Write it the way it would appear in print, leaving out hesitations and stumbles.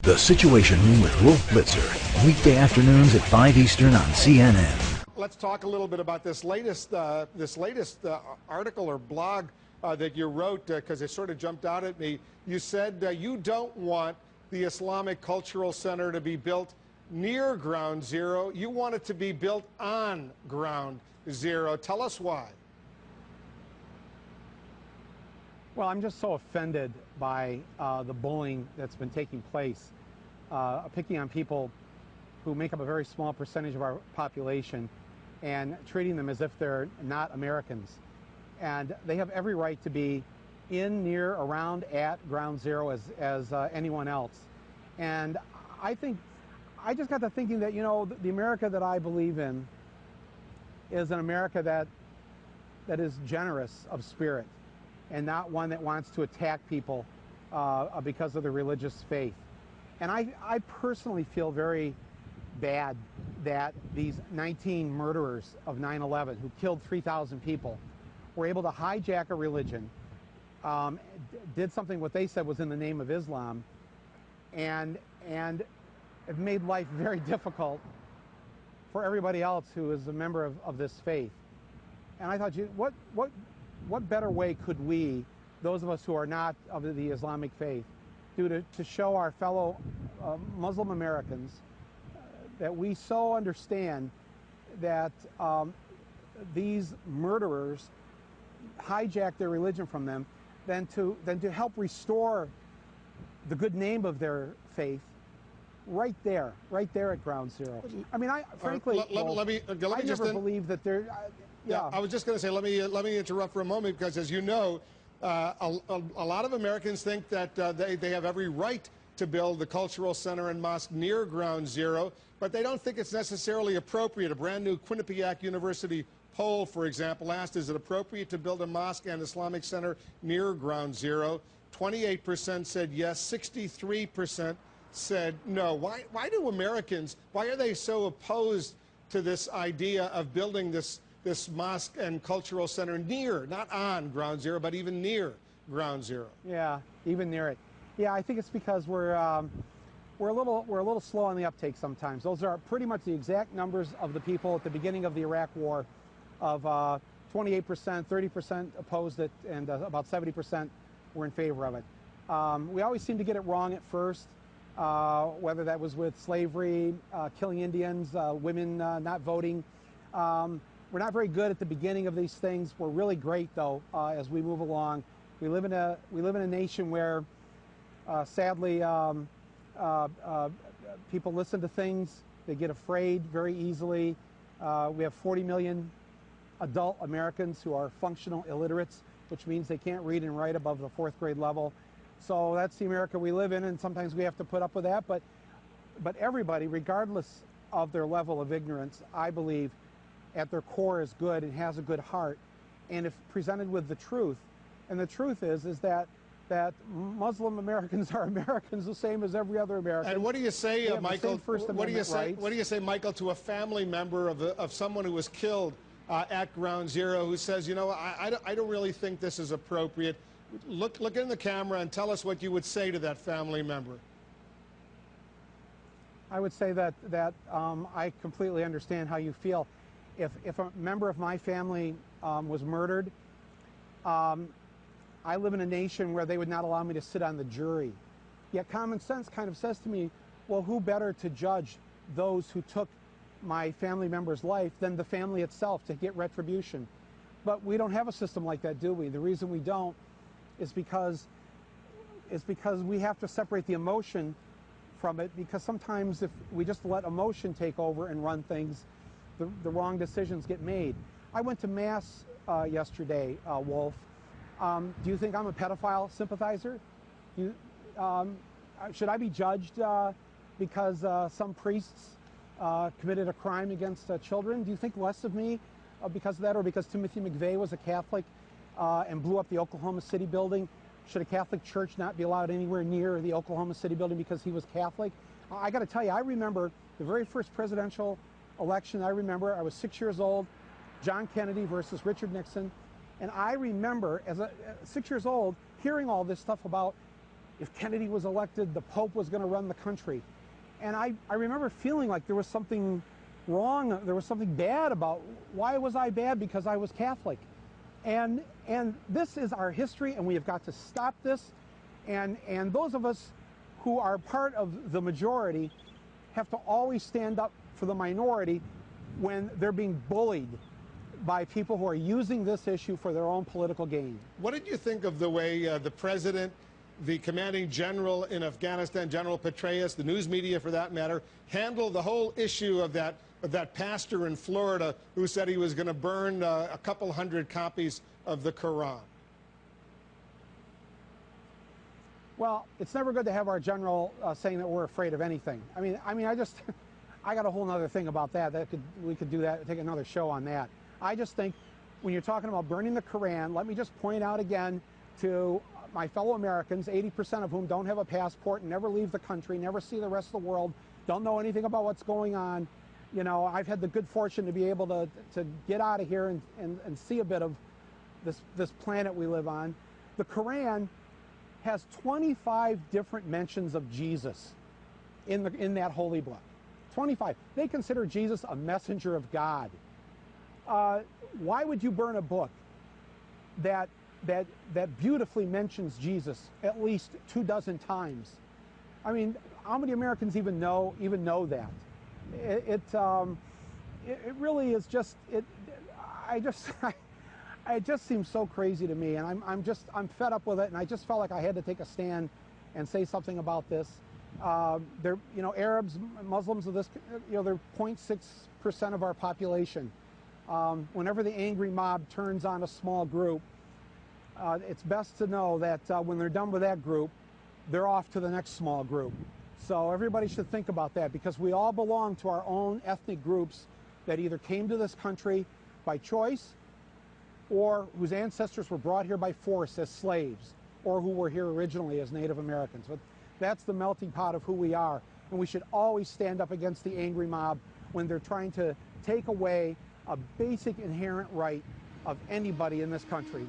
The Situation Room with Wolf Blitzer, weekday afternoons at 5 Eastern on CNN. Let's talk a little bit about this latest article or blog that you wrote, because it sort of jumped out at me. You said you don't want the Islamic Cultural Center to be built near Ground Zero. You want it to be built on Ground Zero. Tell us why. Well, I'm just so offended by the bullying that's been taking place, picking on people who make up a very small percentage of our population and treating them as if they're not Americans. And they have every right to be in, near, around, at Ground Zero as anyone else. And I just got to thinking that, you know, the America that I believe in is an America that is generous of spirit, and not one that wants to attack people because of their religious faith. And I personally feel very bad that these 19 murderers of 9/11 who killed 3,000 people were able to hijack a religion, did something what they said was in the name of Islam, and have made life very difficult for everybody else who is a member of this faith. And I thought, what better way could we, those of us who are not of the Islamic faith, do to show our fellow Muslim Americans that we so understand that these murderers hijack their religion from them, than to help restore the good name of their faith right there at Ground Zero. I mean, frankly, I never believed that there. Yeah, I was just going to say, let me interrupt for a moment, because as you know, a lot of Americans think that they have every right to build the cultural center and mosque near Ground Zero, but they don't think it's necessarily appropriate. A brand new Quinnipiac University poll, for example, asked, is it appropriate to build a mosque and Islamic center near Ground Zero? 28% said yes, 63% said no. Why do Americans, why are they so opposed to this idea of building this mosque and cultural center near, not on Ground Zero, but even near Ground Zero? Yeah, even near it. Yeah, I think it's because we're a little slow on the uptake sometimes. Those are pretty much the exact numbers of the people at the beginning of the Iraq War, of 28%, 30% opposed it, and about 70% were in favor of it. We always seem to get it wrong at first, whether that was with slavery, killing Indians, women not voting. We're not very good at the beginning of these things. We're really great, though, as we move along. We live in a nation where, sadly, people listen to things. They get afraid very easily. We have 40 million adult Americans who are functional illiterates, which means they can't read and write above the 4th grade level. So that's the America we live in, and sometimes we have to put up with that. But everybody, regardless of their level of ignorance, I believe, at their core is good and has a good heart, and if presented with the truth, and the truth is that Muslim Americans are Americans the same as every other American. And what do you say, Michael? What do you say, Michael, to a family member of someone who was killed at Ground Zero, who says, you know, I don't really think this is appropriate? Look in the camera and tell us what you would say to that family member. I would say that I completely understand how you feel. If a member of my family was murdered, I live in a nation where they would not allow me to sit on the jury. Yet common sense kind of says to me, well, who better to judge those who took my family member's life than the family itself to get retribution? But we don't have a system like that, do we? The reason we don't is because we have to separate the emotion from it, because sometimes if we just let emotion take over and run things, the wrong decisions get made. I went to Mass yesterday, Wolf. Do you think I'm a pedophile sympathizer? Should I be judged because some priests committed a crime against children? Do you think less of me because of that, or because Timothy McVeigh was a Catholic and blew up the Oklahoma City building? Should a Catholic church not be allowed anywhere near the Oklahoma City building because he was Catholic? I got to tell you, I remember the very first presidential election. I was 6 years old, John Kennedy versus Richard Nixon. And I remember, as 6 years old, hearing all this stuff about if Kennedy was elected, the Pope was going to run the country. And I remember feeling like there was something wrong, there was something bad about, why was I bad? Because I was Catholic. And this is our history, and we have got to stop this. And those of us who are part of the majority have to always stand up for the minority when they're being bullied by people who are using this issue for their own political gain. What did you think of the way the president, the commanding general in Afghanistan, General Petraeus, the news media for that matter, handled the whole issue of that pastor in Florida who said he was going to burn a couple hundred copies of the Quran? Well, it's never good to have our general saying that we're afraid of anything. I mean, I got a whole other thing about that. We could do that, take another show on that. I just think when you're talking about burning the Quran, let me just point out again to my fellow Americans, 80% of whom don't have a passport and never leave the country, never see the rest of the world, don't know anything about what's going on. You know, I've had the good fortune to be able to get out of here and see a bit of this planet we live on. The Quran has 25 different mentions of Jesus in that holy book. 25. They consider Jesus a messenger of God. Why would you burn a book that beautifully mentions Jesus at least 24 times? I mean, how many Americans even know that? It really is just it just seems so crazy to me, and I'm fed up with it, and I just felt like I had to take a stand and say something about this. They're, you know, Arabs, Muslims of this, you know, they're 0.6% of our population. Whenever the angry mob turns on a small group, it's best to know that when they're done with that group, they're off to the next small group. So everybody should think about that, because we all belong to our own ethnic groups that either came to this country by choice or whose ancestors were brought here by force as slaves, or who were here originally as Native Americans. But that's the melting pot of who we are, and we should always stand up against the angry mob when they're trying to take away a basic inherent right of anybody in this country.